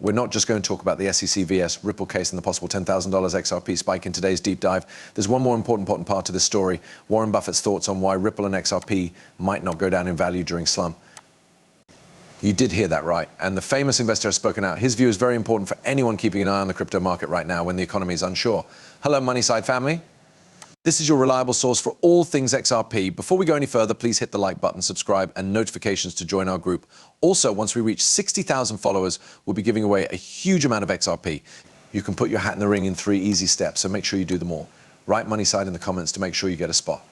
We're not just going to talk about the SEC vs Ripple case and the possible $10,000 XRP spike in today's deep dive. There's one more important part to this story: Warren Buffett's thoughts on why Ripple and XRP might not go down in value during slump. You did hear that right, and the famous investor has spoken out. His view is very important for anyone keeping an eye on the crypto market right now when the economy is unsure. Hello, Moneyside family. This is your reliable source for all things XRP. Before we go any further, please hit the like button, subscribe, and notifications to join our group. Also, once we reach 60,000 followers, we'll be giving away a huge amount of XRP. You can put your hat in the ring in 3 easy steps, so make sure you do them all. Write Moneyside in the comments to make sure you get a spot.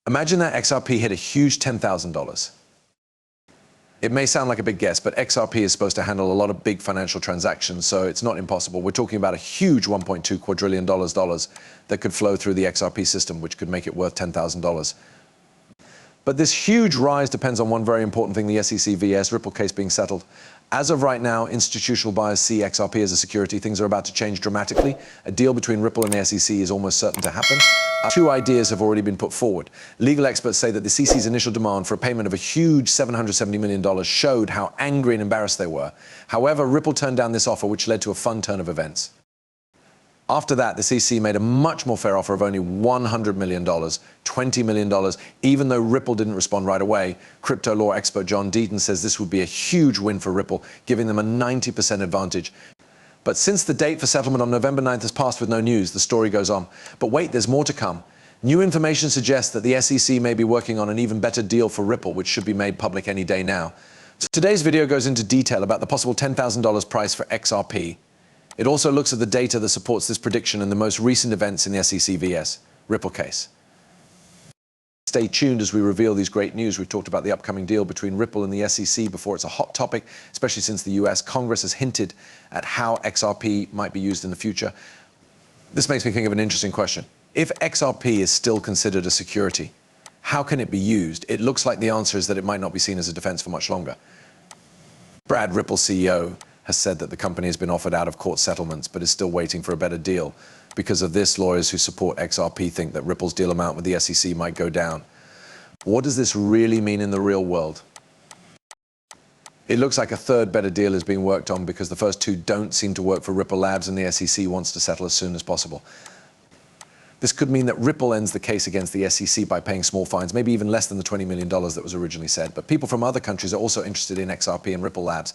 Imagine that XRP hit a huge $10,000. It may sound like a big guess, but XRP is supposed to handle a lot of big financial transactions, so it's not impossible. We're talking about a huge $1.2 quadrillion that could flow through the XRP system, which could make it worth $10,000. But this huge rise depends on one very important thing: the SEC vs Ripple case being settled. As of right now, institutional buyers see XRP as a security. Things are about to change dramatically. A deal between Ripple and the SEC is almost certain to happen. 2 ideas have already been put forward. Legal experts say that the CC's initial demand for a payment of a huge $770 million showed how angry and embarrassed they were. However, Ripple turned down this offer, which led to a fun turn of events. After that, the CC made a much more fair offer of only $100 million, $20 million, even though Ripple didn't respond right away. Crypto law expert John Deaton says this would be a huge win for Ripple, giving them a 90% advantage. But since the date for settlement on November 9th has passed with no news, the story goes on. But wait, there's more to come. New information suggests that the SEC may be working on an even better deal for Ripple, which should be made public any day now. So today's video goes into detail about the possible $10,000 price for XRP. It also looks at the data that supports this prediction and the most recent events in the SEC vs Ripple case. Stay tuned as we reveal these great news. We've talked about the upcoming deal between Ripple and the SEC before. It's a hot topic, especially since the US Congress has hinted at how XRP might be used in the future. This makes me think of an interesting question. If XRP is still considered a security, how can it be used? It looks like the answer is that it might not be seen as a defense for much longer. Brad, Ripple CEO, has said that the company has been offered out-of-court settlements but is still waiting for a better deal. Because of this, lawyers who support XRP think that Ripple's deal amount with the SEC might go down. What does this really mean in the real world? It looks like a third better deal is being worked on because the first 2 don't seem to work for Ripple Labs, and the SEC wants to settle as soon as possible. This could mean that Ripple ends the case against the SEC by paying small fines, maybe even less than the $20 million that was originally said. But people from other countries are also interested in XRP and Ripple Labs.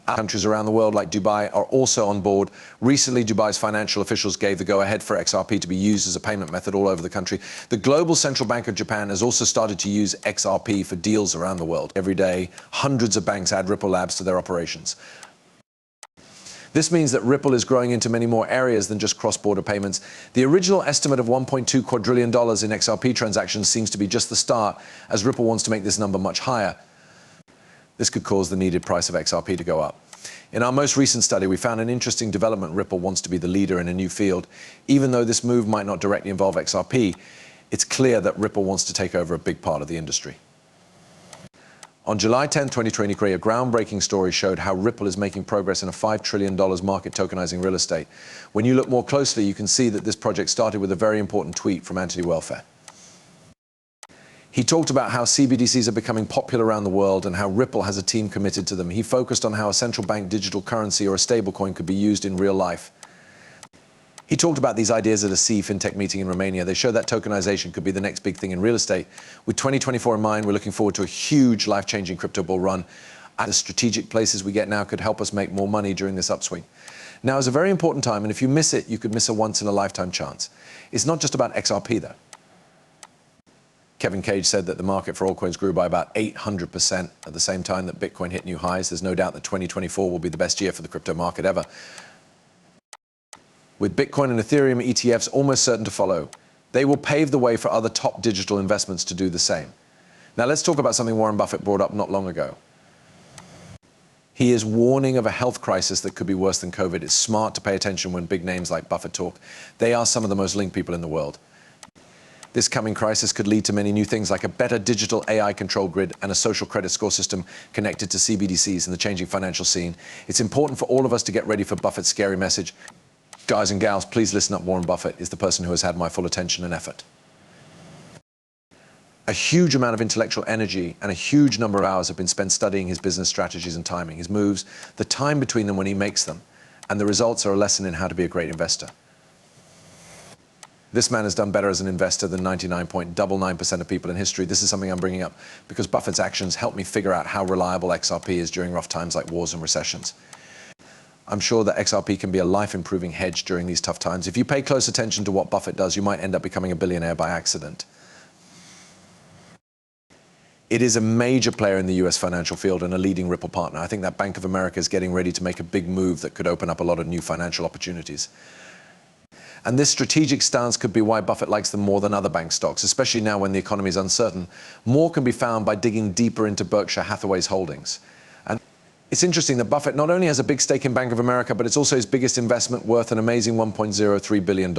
Countries around the world like Dubai are also on board. Recently, Dubai's financial officials gave the go-ahead for XRP to be used as a payment method all over the country. The global central bank of Japan has also started to use XRP for deals around the world. Every day, hundreds of banks add Ripple Labs to their operations. This means that Ripple is growing into many more areas than just cross-border payments. The original estimate of $1.2 quadrillion in XRP transactions seems to be just the start, as Ripple wants to make this number much higher. This could cause the needed price of XRP to go up. In our most recent study, we found an interesting development. Ripple wants to be the leader in a new field. Even though this move might not directly involve XRP, it's clear that Ripple wants to take over a big part of the industry. On July 10, 2023, a groundbreaking story showed how Ripple is making progress in a $5 trillion market tokenizing real estate. When you look more closely, you can see that this project started with a very important tweet from Anthony Welfare. He talked about how CBDCs are becoming popular around the world and how Ripple has a team committed to them. He focused on how a central bank digital currency or a stablecoin could be used in real life. He talked about these ideas at a C FinTech meeting in Romania. They show that tokenization could be the next big thing in real estate. With 2024 in mind, we're looking forward to a huge life-changing crypto bull run. The strategic places we get now could help us make more money during this upswing. Now is a very important time, and if you miss it, you could miss a once-in-a-lifetime chance. It's not just about XRP, though. Kevin Cage said that the market for altcoins grew by about 800% at the same time that Bitcoin hit new highs. There's no doubt that 2024 will be the best year for the crypto market ever. With Bitcoin and Ethereum ETFs almost certain to follow, they will pave the way for other top digital investments to do the same. Now let's talk about something Warren Buffett brought up not long ago. He is warning of a health crisis that could be worse than COVID. It's smart to pay attention when big names like Buffett talk. They are some of the most linked people in the world. This coming crisis could lead to many new things like a better digital AI control grid and a social credit score system connected to CBDCs and the changing financial scene. It's important for all of us to get ready for Buffett's scary message. Guys and gals, please listen up. Warren Buffett is the person who has had my full attention and effort. A huge amount of intellectual energy and a huge number of hours have been spent studying his business strategies and timing, his moves, the time between them when he makes them, and the results are a lesson in how to be a great investor. This man has done better as an investor than 99.99% of people in history. This is something I'm bringing up because Buffett's actions helped me figure out how reliable XRP is during rough times like wars and recessions. I'm sure that XRP can be a life-improving hedge during these tough times. If you pay close attention to what Buffett does, you might end up becoming a billionaire by accident. It is a major player in the US financial field and a leading Ripple partner. I think that Bank of America is getting ready to make a big move that could open up a lot of new financial opportunities. And this strategic stance could be why Buffett likes them more than other bank stocks, especially now when the economy is uncertain. More can be found by digging deeper into Berkshire Hathaway's holdings. And it's interesting that Buffett not only has a big stake in Bank of America, but it's also his biggest investment, worth an amazing $1.03 billion.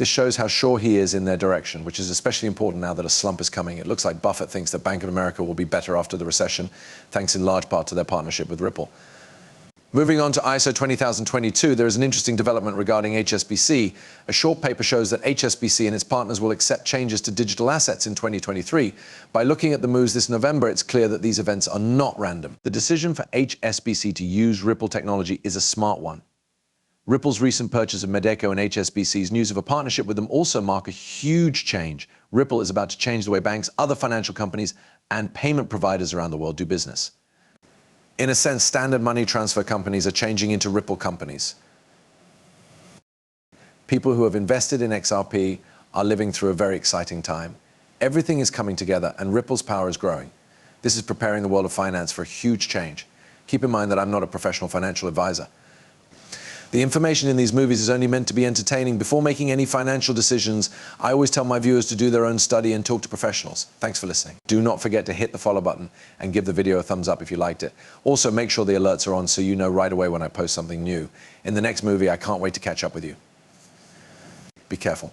This shows how sure he is in their direction, which is especially important now that a slump is coming. It looks like Buffett thinks that Bank of America will be better after the recession, thanks in large part to their partnership with Ripple. Moving on to ISO 20022, there is an interesting development regarding HSBC. A short paper shows that HSBC and its partners will accept changes to digital assets in 2023. By looking at the moves this November, it's clear that these events are not random. The decision for HSBC to use Ripple technology is a smart one. Ripple's recent purchase of Medeco and HSBC's news of a partnership with them also mark a huge change. Ripple is about to change the way banks, other financial companies, and payment providers around the world do business. In a sense, standard money transfer companies are changing into Ripple companies. People who have invested in XRP are living through a very exciting time. Everything is coming together and Ripple's power is growing. This is preparing the world of finance for a huge change. Keep in mind that I'm not a professional financial advisor. The information in these movies is only meant to be entertaining. Before making any financial decisions, I always tell my viewers to do their own study and talk to professionals. Thanks for listening. Do not forget to hit the follow button and give the video a thumbs up if you liked it. Also, make sure the alerts are on so you know right away when I post something new. In the next movie, I can't wait to catch up with you. Be careful.